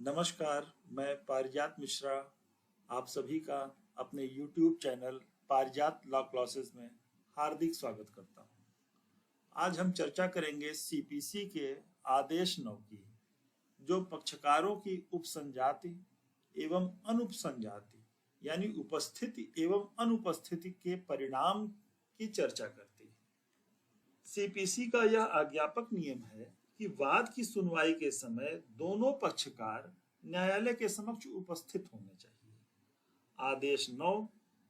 नमस्कार, मैं पारिजात मिश्रा आप सभी का अपने YouTube चैनल पारिजात लॉ क्लासेस में हार्दिक स्वागत करता हूं। आज हम चर्चा करेंगे CPC के आदेश 9 की, जो पक्षकारों की उपसंजाति एवं अनुपसंजाति यानी उपस्थिति एवं अनुपस्थिति के परिणाम की चर्चा करती है। CPC का यह आज्ञापक नियम है कि वाद की सुनवाई के समय दोनों पक्षकार न्यायालय के समक्ष उपस्थित होने चाहिए। आदेश 9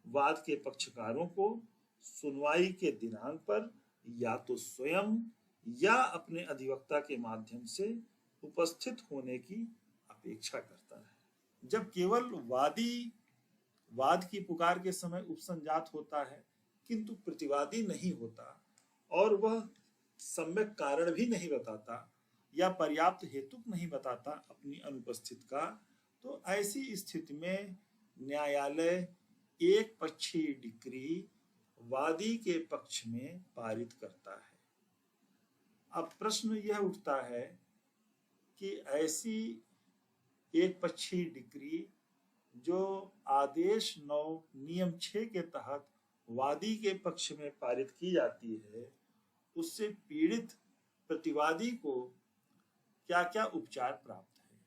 वाद के पक्षकारों को सुनवाई के दिनांक पर या तो स्वयं या अपने अधिवक्ता के माध्यम से उपस्थित होने की अपेक्षा करता है। जब केवल वादी वाद की पुकार के समय उपसंजात होता है किंतु प्रतिवादी नहीं होता और वह सम्यक कारण भी नहीं बताता या पर्याप्त हेतुक नहीं बताता अपनी अनुपस्थिति का, तो ऐसी स्थिति में न्यायालय एक पक्षीय डिक्री वादी के पक्ष में पारित करता है। अब प्रश्न यह उठता है कि ऐसी एक पक्षीय डिक्री जो आदेश 9 नियम 6 के तहत वादी के पक्ष में पारित की जाती है, उससे पीड़ित प्रतिवादी को क्या क्या उपचार प्राप्त है।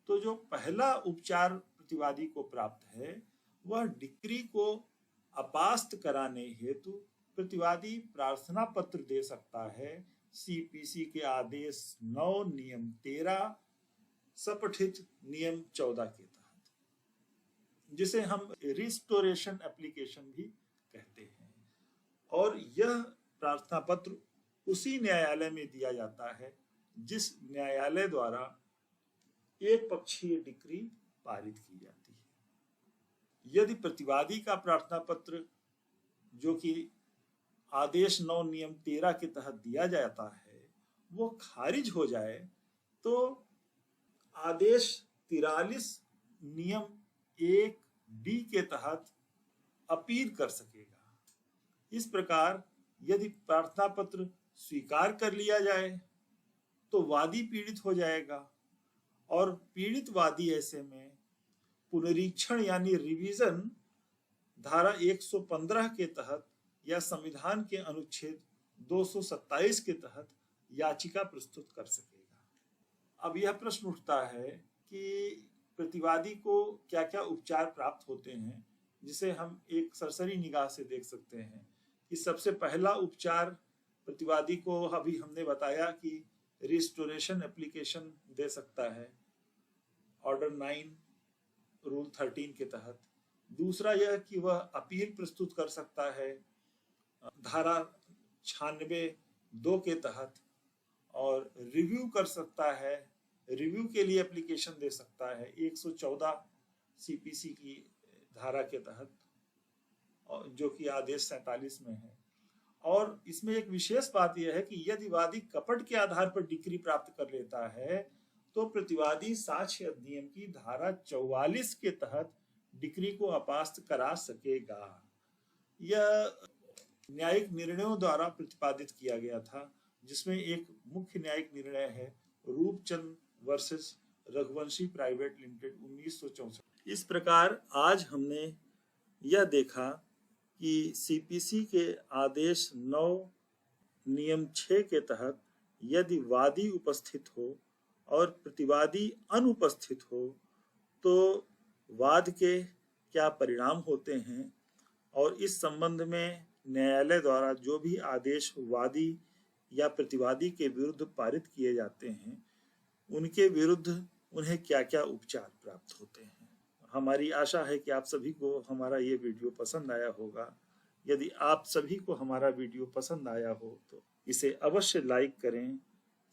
तो जो पहला उपचार प्रतिवादी को प्राप्त है वह डिक्री को अपास्त कराने हेतु प्रतिवादी प्रार्थना पत्र दे सकता है CPC के आदेश 9 नियम 13 सपठित नियम 14 के तहत, जिसे हम रिस्टोरेशन एप्लीकेशन भी कहते हैं। और यह प्रार्थना पत्र उसी न्यायालय में दिया जाता है जिस न्यायालय द्वारा एक पक्षीय डिक्री पारित की जाती है। यदि प्रतिवादी का प्रार्थना पत्र जो कि आदेश 9 नियम 13 के तहत दिया जाता है वो खारिज हो जाए तो आदेश 43 नियम 1D के तहत अपील कर सकेगा। इस प्रकार यदि प्रार्थना पत्र स्वीकार कर लिया जाए तो वादी पीड़ित हो जाएगा और पीड़ित वादी ऐसे में पुनरीक्षण यानी रिवीजन धारा 115 के तहत या संविधान के अनुच्छेद 227 के तहत याचिका प्रस्तुत कर सकेगा। अब यह प्रश्न उठता है कि प्रतिवादी को क्या क्या उपचार प्राप्त होते हैं, जिसे हम एक सरसरी निगाह से देख सकते हैं कि सबसे पहला उपचार प्रतिवादी को अभी हमने बताया कि रिस्टोरेशन एप्लीकेशन दे सकता है ऑर्डर 9 रूल 13 के तहत। दूसरा यह कि वह अपील प्रस्तुत कर सकता है धारा 96(2) के तहत और रिव्यू कर सकता है, रिव्यू के लिए एप्लीकेशन दे सकता है 114 CPC की धारा के तहत जो कि आदेश 47 में है। और इसमें एक विशेष बात यह है कि यदि वादी कपट के आधार पर डिक्री प्राप्त कर लेता है तो प्रतिवादी साक्ष्य अधिनियम की धारा 44 के तहत डिक्री को अपास्त करा सकेगा। यह न्यायिक निर्णयों द्वारा प्रतिपादित किया गया था, जिसमें एक मुख्य न्यायिक निर्णय है Rupchand versus Raghuvanshi private limited 1964। इस प्रकार आज हमने यह देखा कि CPC के आदेश 9 नियम 6 के तहत यदि वादी उपस्थित हो और प्रतिवादी अनुपस्थित हो तो वाद के क्या परिणाम होते हैं, और इस संबंध में न्यायालय द्वारा जो भी आदेश वादी या प्रतिवादी के विरुद्ध पारित किए जाते हैं उनके विरुद्ध उन्हें क्या क्या उपचार प्राप्त होते हैं। हमारी आशा है कि आप सभी को हमारा ये वीडियो पसंद आया होगा। यदि आप सभी को हमारा वीडियो पसंद आया हो तो इसे अवश्य लाइक करें,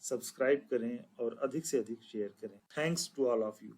सब्सक्राइब करें और अधिक से अधिक शेयर करें। Thanks to all of you.